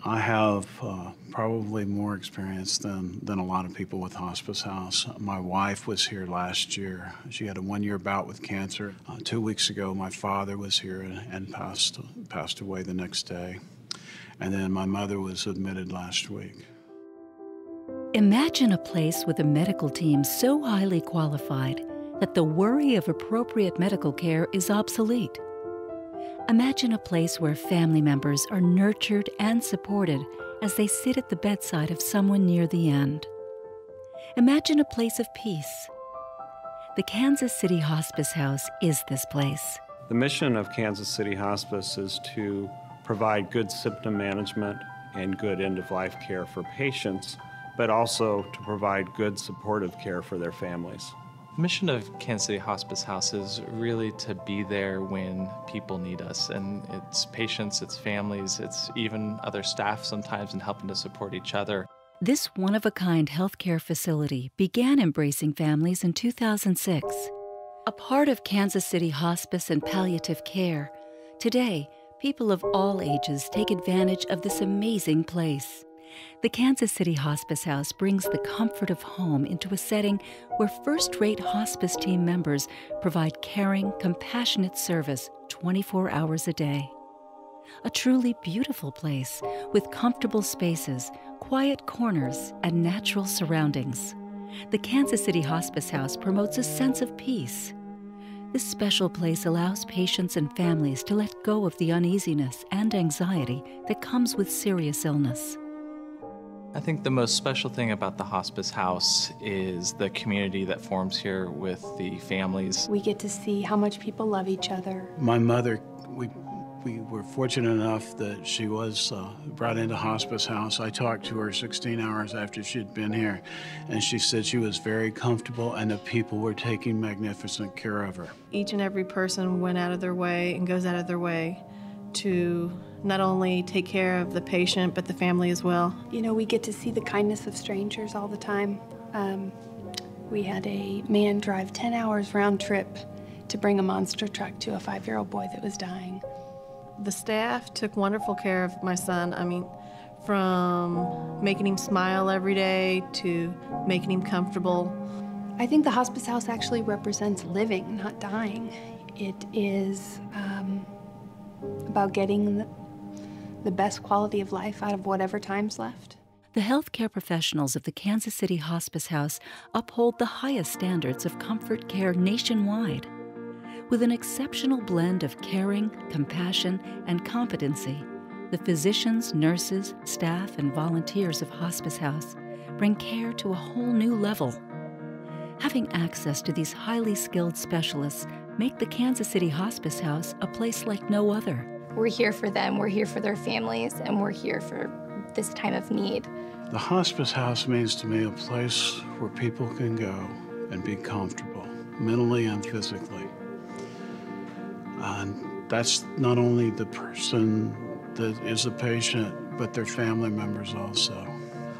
I have probably more experience than a lot of people with Hospice House. My wife was here last year. She had a one-year bout with cancer. 2 weeks ago, my father was here and passed away the next day. And then my mother was admitted last week. Imagine a place with a medical team so highly qualified that the worry of appropriate medical care is obsolete. Imagine a place where family members are nurtured and supported as they sit at the bedside of someone near the end. Imagine a place of peace. The Kansas City Hospice House is this place. The mission of Kansas City Hospice is to provide good symptom management and good end-of-life care for patients, but also to provide good supportive care for their families. The mission of Kansas City Hospice House is really to be there when people need us, and it's patients, it's families, it's even other staff sometimes, and helping to support each other. This one-of-a-kind healthcare facility began embracing families in 2006. A part of Kansas City Hospice and Palliative Care, today, people of all ages take advantage of this amazing place. The Kansas City Hospice House brings the comfort of home into a setting where first-rate hospice team members provide caring, compassionate service 24 hours a day. A truly beautiful place with comfortable spaces, quiet corners, and natural surroundings. The Kansas City Hospice House promotes a sense of peace. This special place allows patients and families to let go of the uneasiness and anxiety that comes with serious illness. I think the most special thing about the Hospice House is the community that forms here with the families. We get to see how much people love each other. My mother, we were fortunate enough that she was brought into Hospice House. I talked to her 16 hours after she'd been here, and she said she was very comfortable and the people were taking magnificent care of her. Each and every person went out of their way and goes out of their way to not only take care of the patient, but the family as well. You know, we get to see the kindness of strangers all the time. We had a man drive 10 hours round trip to bring a monster truck to a 5-year-old boy that was dying. The staff took wonderful care of my son. I mean, from making him smile every day to making him comfortable. I think the Hospice House actually represents living, not dying. It is about getting the best quality of life out of whatever time's left. The healthcare professionals of the Kansas City Hospice House uphold the highest standards of comfort care nationwide. With an exceptional blend of caring, compassion, and competency, the physicians, nurses, staff, and volunteers of Hospice House bring care to a whole new level. Having access to these highly skilled specialists make the Kansas City Hospice House a place like no other. We're here for them, we're here for their families, and we're here for this time of need. The Hospice House means to me a place where people can go and be comfortable, mentally and physically. And that's not only the person that is a patient, but their family members also.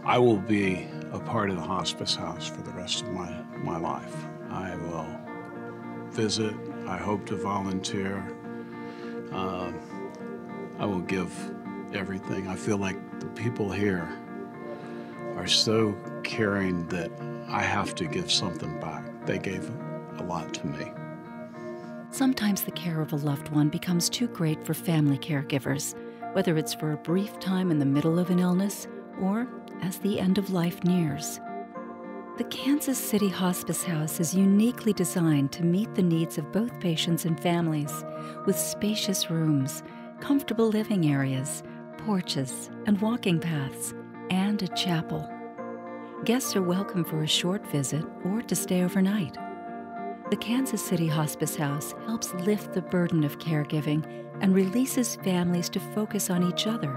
I will be a part of the Hospice House for the rest of my life. I will visit, I hope to volunteer. I will give everything. I feel like the people here are so caring that I have to give something back. They gave a lot to me. Sometimes the care of a loved one becomes too great for family caregivers, whether it's for a brief time in the middle of an illness or as the end of life nears. The Kansas City Hospice House is uniquely designed to meet the needs of both patients and families, with spacious rooms, comfortable living areas, porches, and walking paths, and a chapel. Guests are welcome for a short visit or to stay overnight. The Kansas City Hospice House helps lift the burden of caregiving and releases families to focus on each other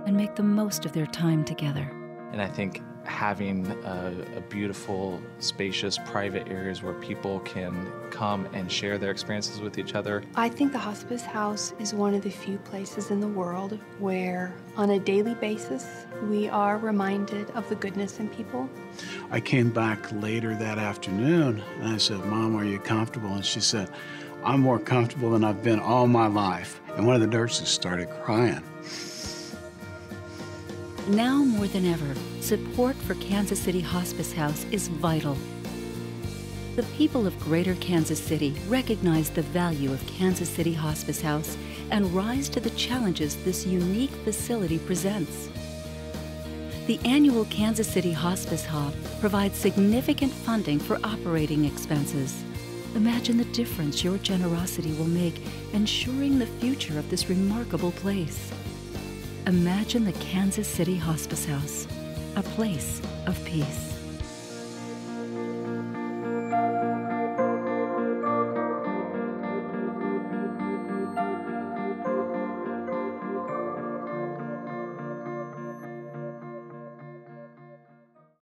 and make the most of their time together. And I think having a beautiful, spacious, private areas where people can come and share their experiences with each other. I think the Hospice House is one of the few places in the world where, on a daily basis, we are reminded of the goodness in people. I came back later that afternoon and I said, "Mom, are you comfortable?" And she said, "I'm more comfortable than I've been all my life." And one of the nurses started crying. Now more than ever, support for Kansas City Hospice House is vital. The people of Greater Kansas City recognize the value of Kansas City Hospice House and rise to the challenges this unique facility presents. The annual Kansas City Hospice Hop provides significant funding for operating expenses. Imagine the difference your generosity will make, ensuring the future of this remarkable place. Imagine the Kansas City Hospice House, a place of peace.